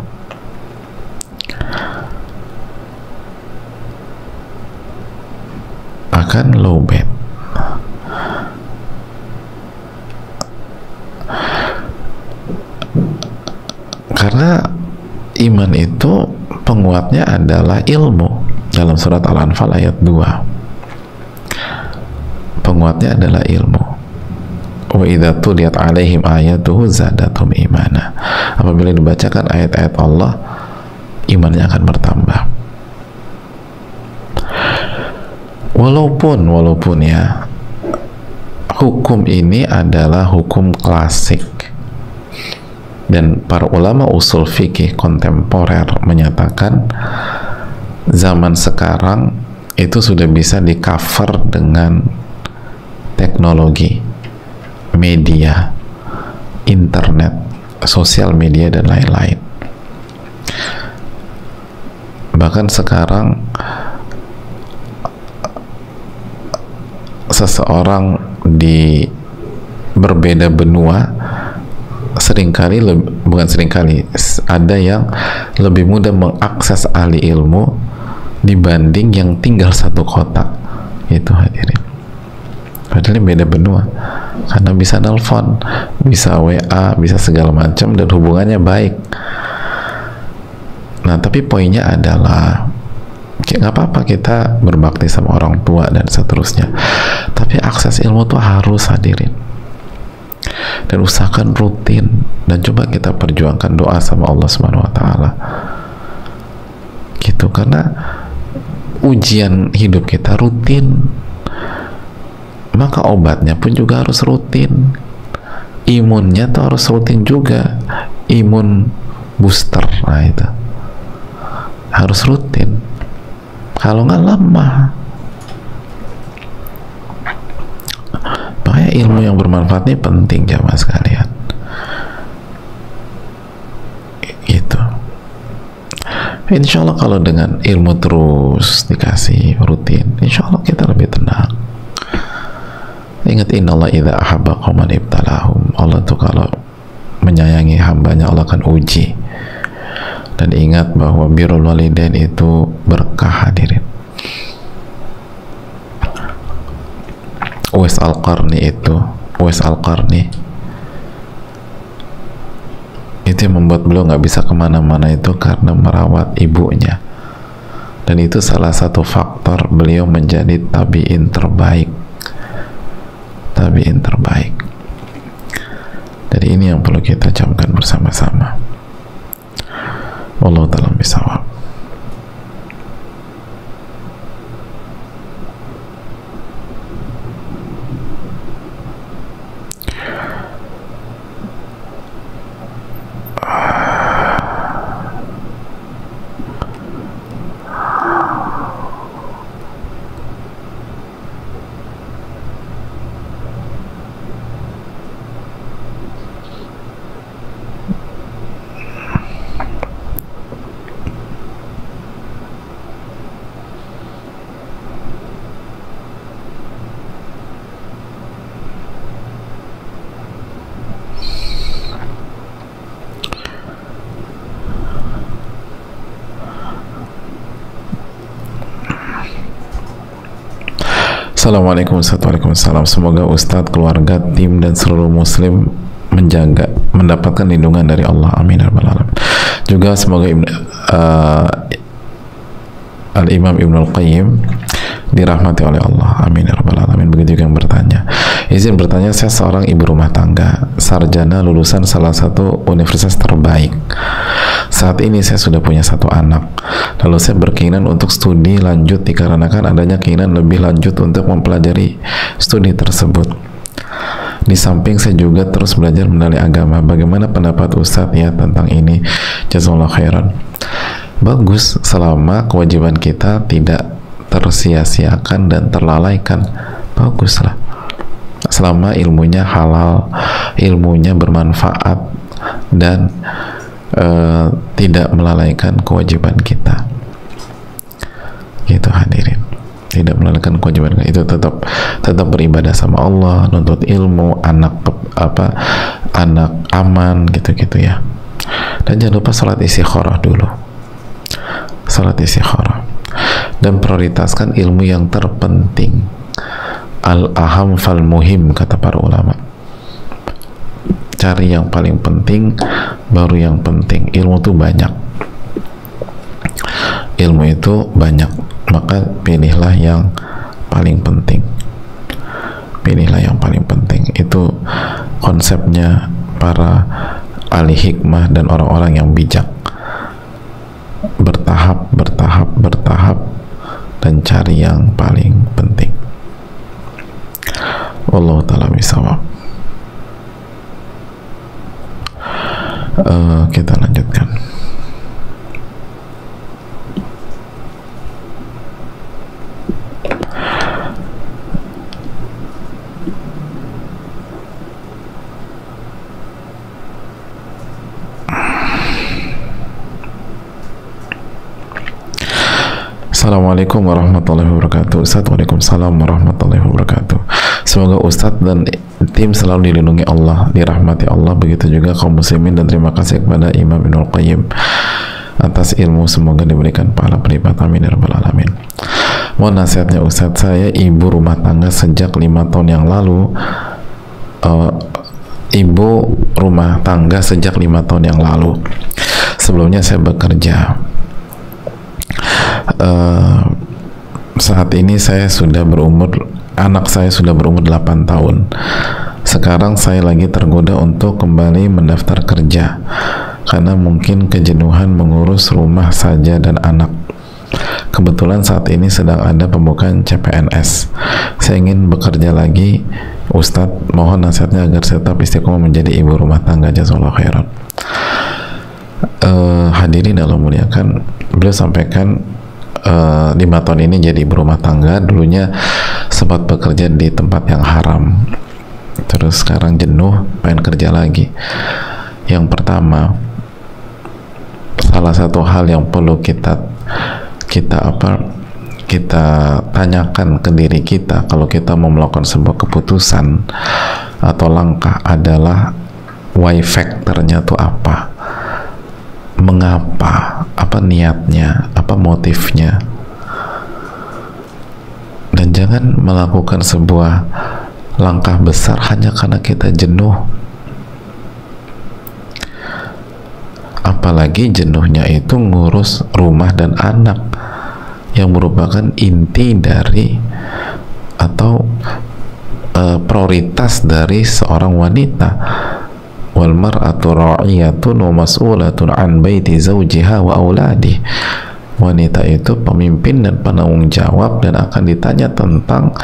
Akan lowbat. Karena iman itu penguatnya adalah ilmu. Dalam surat Al-Anfal ayat 2, penguatnya adalah ilmu. Wa idza tuliyat alaihim ayatuhu zadatum imana. Apabila dibacakan ayat-ayat Allah, imannya akan bertambah. Walaupun ya, hukum ini adalah hukum klasik, dan para ulama usul fikih kontemporer menyatakan zaman sekarang itu sudah bisa di cover dengan teknologi, media, internet, sosial media, dan lain-lain. Bahkan sekarang seseorang di berbeda benua ada yang lebih mudah mengakses ahli ilmu dibanding yang tinggal satu kota. Itu hadirin, padahal beda benua, karena bisa nelpon, bisa WA, bisa segala macam, dan hubungannya baik. Nah, tapi poinnya adalah nggak apa-apa kita berbakti sama orang tua dan seterusnya, tapi akses ilmu tuh harus, hadirin, dan usahakan rutin, dan coba kita perjuangkan doa sama Allah Subhanahu wa taala gitu, karena ujian hidup kita rutin, maka obatnya pun juga harus rutin, imunnya tuh harus rutin juga, imun booster. Nah itu harus rutin, kalau nggak lemah. Makanya ilmu yang bermanfaat ini penting jamaah sekalian. Gitu. Insya Allah kalau dengan ilmu terus dikasih rutin, insya Allah kita lebih tenang. Ingat, innallaha idza ahabba qauman ibtalahum. Allah tuh kalau menyayangi hambanya, Allah akan uji. Dan ingat bahwa birrul walidain itu berkah, hadirin. Uwais Al-Qarni itu yang membuat beliau nggak bisa kemana-mana itu karena merawat ibunya, dan itu salah satu faktor beliau menjadi tabi'in terbaik. Jadi ini yang perlu kita camkan bersama-sama. Wallahu ta'ala bishawab. Assalamualaikum warahmatullahi wabarakatuh. Semoga Ustadz, keluarga, tim, dan seluruh muslim mendapatkan lindungan dari Allah. Amin ya rabbal alamin. Juga semoga Al-Imam Ibnu Al-Qayyim dirahmati oleh Allah. Amin ya rabbal alamin. Begitu juga yang bertanya. Izin bertanya, saya seorang ibu rumah tangga, sarjana lulusan salah satu universitas terbaik. Saat ini saya sudah punya satu anak. Lalu saya berkeinginan untuk studi lanjut dikarenakan adanya keinginan lebih lanjut untuk mempelajari studi tersebut. Di samping saya juga terus belajar mendalami agama. Bagaimana pendapat Ustadz ya tentang ini? Jazakallahu khairan. Bagus, selama kewajiban kita tidak tersia-siakan dan terlalaikan, baguslah. Selama ilmunya halal, ilmunya bermanfaat, dan tidak melalaikan kewajiban kita. Gitu hadirin, tidak melalaikan kewajiban kita. Itu tetap beribadah sama Allah, nuntut ilmu, anak aman, gitu ya. Dan jangan lupa salat istikharah dulu, salat istikharah, dan prioritaskan ilmu yang terpenting. Al-aham fal muhim, kata para ulama. Cari yang paling penting, baru yang penting. Ilmu itu banyak, maka pilihlah yang paling penting. Itu konsepnya para ahli hikmah dan orang-orang yang bijak. Bertahap, dan cari yang paling penting. Wallahu ta'ala bishawab. Kita lanjutkan. Assalamualaikum warahmatullahi wabarakatuh. Ustadz, waalaikumsalam warahmatullahi wabarakatuh. Semoga Ustadz dan tim selalu dilindungi Allah, dirahmati Allah. Begitu juga kaum muslimin, dan terima kasih kepada Imam Ibnu Al-Qayyim atas ilmu. Semoga diberikan pahala berlipat. Amin ya rabbal alamin. Mohon nasihatnya Ustadz, saya ibu rumah tangga sejak 5 tahun yang lalu. Ibu rumah tangga sejak 5 tahun yang lalu. Sebelumnya saya bekerja. Saat ini anak saya sudah berumur 8 tahun. Sekarang saya lagi tergoda untuk kembali mendaftar kerja karena mungkin kejenuhan mengurus rumah saja dan anak. Kebetulan saat ini sedang ada pembukaan CPNS. Saya ingin bekerja lagi. Ustadz, mohon nasihatnya agar saya tetap istiqomah menjadi ibu rumah tangga. Jazakallahu khairan. Hadirin Allah muliakan, beliau sampaikan 5 tahun ini jadi berumah tangga, dulunya sempat bekerja di tempat yang haram, terus sekarang jenuh pengen kerja lagi. Yang pertama, salah satu hal yang perlu kita tanyakan ke diri kita kalau kita mau melakukan sebuah keputusan atau langkah adalah why factornya tuh apa, mengapa, apa niatnya, apa motifnya. Dan jangan melakukan sebuah langkah besar hanya karena kita jenuh, apalagi jenuhnya itu ngurus rumah dan anak yang merupakan inti dari atau prioritas dari seorang wanita. Wal mar'atu ra'iyatun wa mas'ulatun an baiti zawjiha wa auladi. Wanita itu pemimpin dan penanggung jawab dan akan ditanya tentang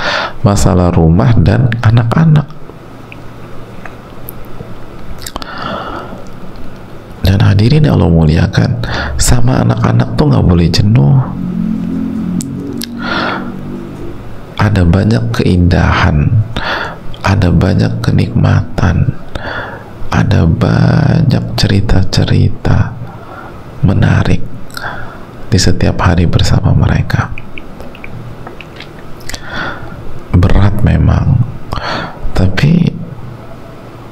masalah rumah dan anak-anak. Dan hadirin yang Allah muliakan, sama anak-anak tuh nggak boleh jenuh. Ada banyak keindahan, ada banyak kenikmatan, ada banyak cerita-cerita menarik di setiap hari bersama mereka. Berat memang, tapi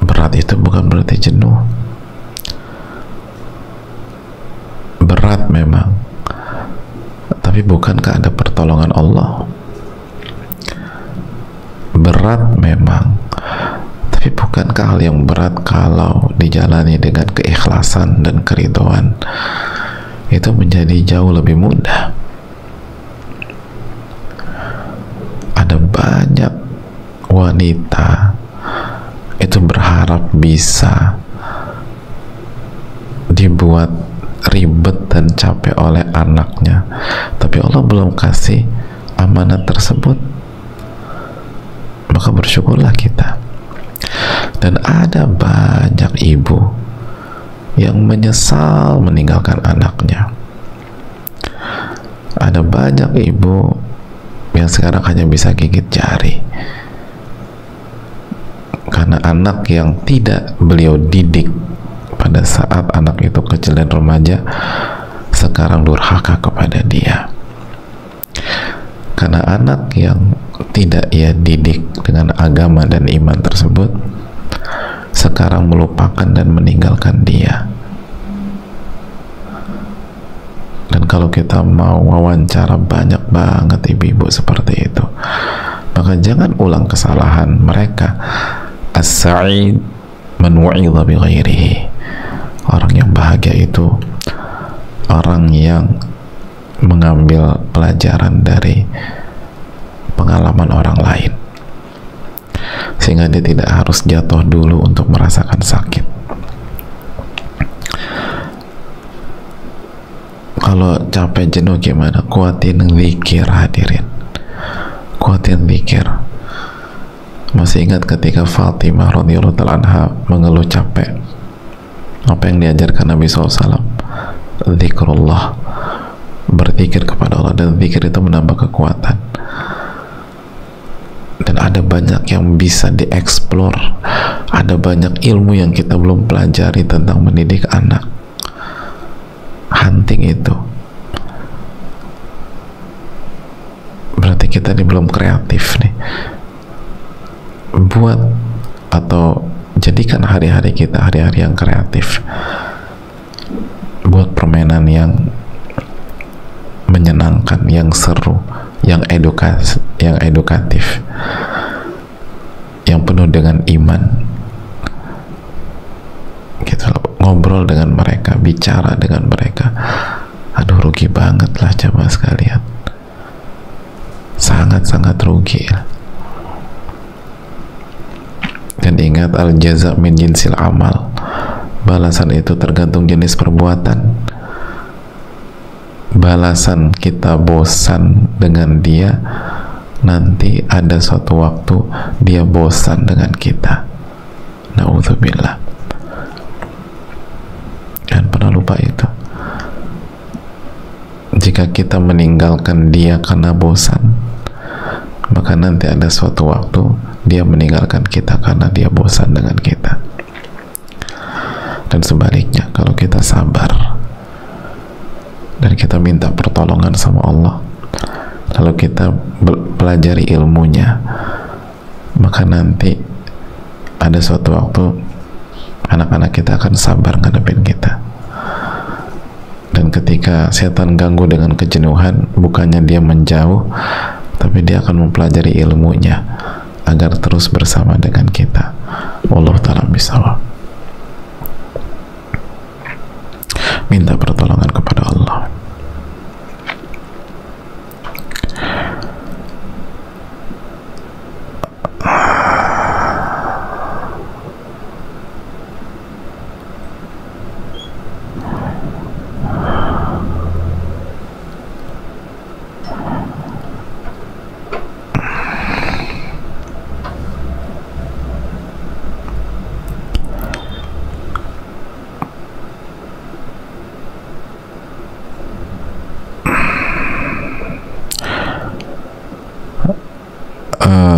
berat itu bukan berarti jenuh. Berat memang, tapi bukankah ada pertolongan Allah? Berat memang, tapi bukankah hal yang berat kalau dijalani dengan keikhlasan dan keridhaan itu menjadi jauh lebih mudah? Ada banyak wanita itu berharap bisa dibuat ribet dan capek oleh anaknya, tapi Allah belum kasih amanat tersebut. Maka bersyukurlah kita. Dan ada banyak ibu yang menyesal meninggalkan anaknya. Ada banyak ibu yang sekarang hanya bisa gigit jari karena anak yang tidak beliau didik pada saat anak itu kecil dan remaja sekarang durhaka kepada dia. Karena anak yang tidak ia didik dengan agama dan iman tersebut sekarang melupakan dan meninggalkan dia. Dan kalau kita mau wawancara banyak banget ibu-ibu seperti itu, maka jangan ulang kesalahan mereka. As-sa'id man wa'idha bi ghairihi. Orang yang bahagia itu orang yang mengambil pelajaran dari pengalaman orang lain, sehingga dia tidak harus jatuh dulu untuk merasakan sakit. Kalau capek jenuh gimana? Kuatin zikir, hadirin, kuatin zikir. Masih ingat ketika Fatimah radhiyallahu ta'ala anha mengeluh capek, apa yang diajarkan Nabi SAW? Zikrullah, berzikir kepada Allah, dan zikir itu menambah kekuatan. Dan ada banyak yang bisa dieksplor, ada banyak ilmu yang kita belum pelajari tentang mendidik anak. Hunting itu berarti kita ini belum kreatif nih. Buat atau jadikan hari-hari kita hari-hari yang kreatif. Buat permainan yang menyenangkan, yang seru, yang edukatif, yang penuh dengan iman, gitu loh. Ngobrol dengan mereka, bicara dengan mereka. Aduh, rugi banget lah coba sekalian, sangat-sangat rugi. Dan ingat, al jaza min jinsil amal, balasan itu tergantung jenis perbuatan. Balasan kita bosan dengan dia, nanti ada suatu waktu dia bosan dengan kita. Na'udzubillah. Dan pernah lupa itu. Jika kita meninggalkan dia karena bosan, maka nanti ada suatu waktu dia meninggalkan kita karena dia bosan dengan kita. Dan sebaliknya, kalau kita sabar dan kita minta pertolongan sama Allah, lalu kita pelajari ilmunya, maka nanti ada suatu waktu anak-anak kita akan sabar ngadepin kita. Dan ketika setan ganggu dengan kejenuhan, bukannya dia menjauh, tapi dia akan mempelajari ilmunya agar terus bersama dengan kita. Wallahu ta'ala bishawab. Minta pertolongan kepada Allah.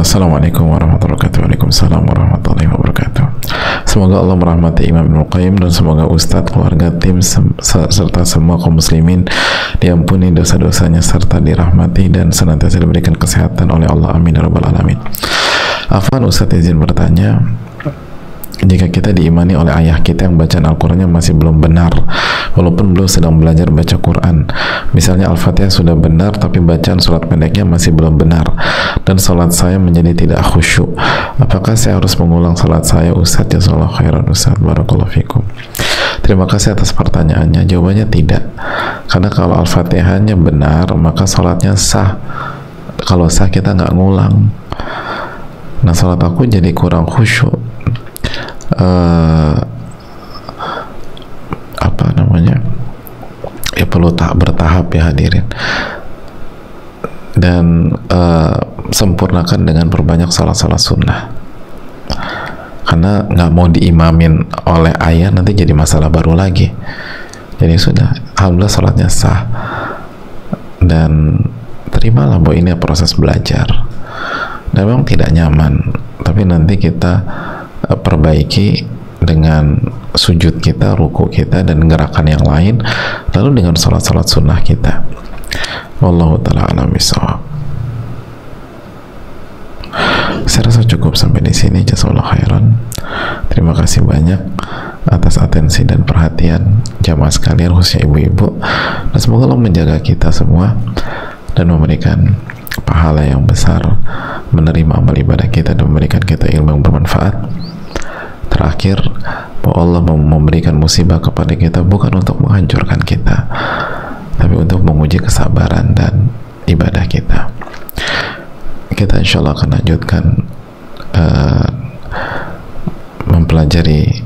Assalamualaikum warahmatullahi wabarakatuh. Waalaikumsalam warahmatullahi wabarakatuh. Semoga Allah merahmati Imam Ibnul Qayyim, dan semoga Ustadz, keluarga, tim, serta semua kaum muslimin diampuni dosa-dosanya serta dirahmati dan senantiasa diberikan kesehatan oleh Allah. Amin ya rabbal alamin. Afwan, Ustadz izin bertanya, jika kita diimani oleh ayah kita yang bacaan Al-Qurannya masih belum benar, walaupun beliau sedang belajar baca Quran, misalnya Al-Fatihah sudah benar tapi bacaan surat pendeknya masih belum benar, dan salat saya menjadi tidak khusyuk, apakah saya harus mengulang salat saya? Ustadz, jazakallahu khairan Ustadz, barakallahu fikum. Terima kasih atas pertanyaannya. Jawabannya tidak, karena kalau Al-Fatihahnya benar maka salatnya sah. Kalau sah kita nggak ngulang. Nah, salat aku jadi kurang khusyuk, apa namanya, ya perlu bertahap ya hadirin, dan sempurnakan dengan perbanyak salat-salat sunnah, karena nggak mau diimamin oleh ayah nanti jadi masalah baru lagi. Jadi sudah, alhamdulillah salatnya sah, dan terimalah bahwa ini proses belajar, dan memang tidak nyaman, tapi nanti kita perbaiki dengan sujud kita, ruku kita, dan gerakan yang lain, lalu dengan salat-salat sunnah kita. Wallahu ta'ala a'lam bishawab. Saya rasa cukup sampai di sini. Jazakallahu khairan. Terima kasih banyak atas atensi dan perhatian jamaah sekalian, khususnya ibu-ibu, dan semoga Allah menjaga kita semua dan memberikan pahala yang besar, menerima amal ibadah kita, dan memberikan kita ilmu yang bermanfaat. Terakhir, bahwa Allah memberikan musibah kepada kita bukan untuk menghancurkan kita, tapi untuk menguji kesabaran dan ibadah kita. Kita insya Allah akan lanjutkan mempelajari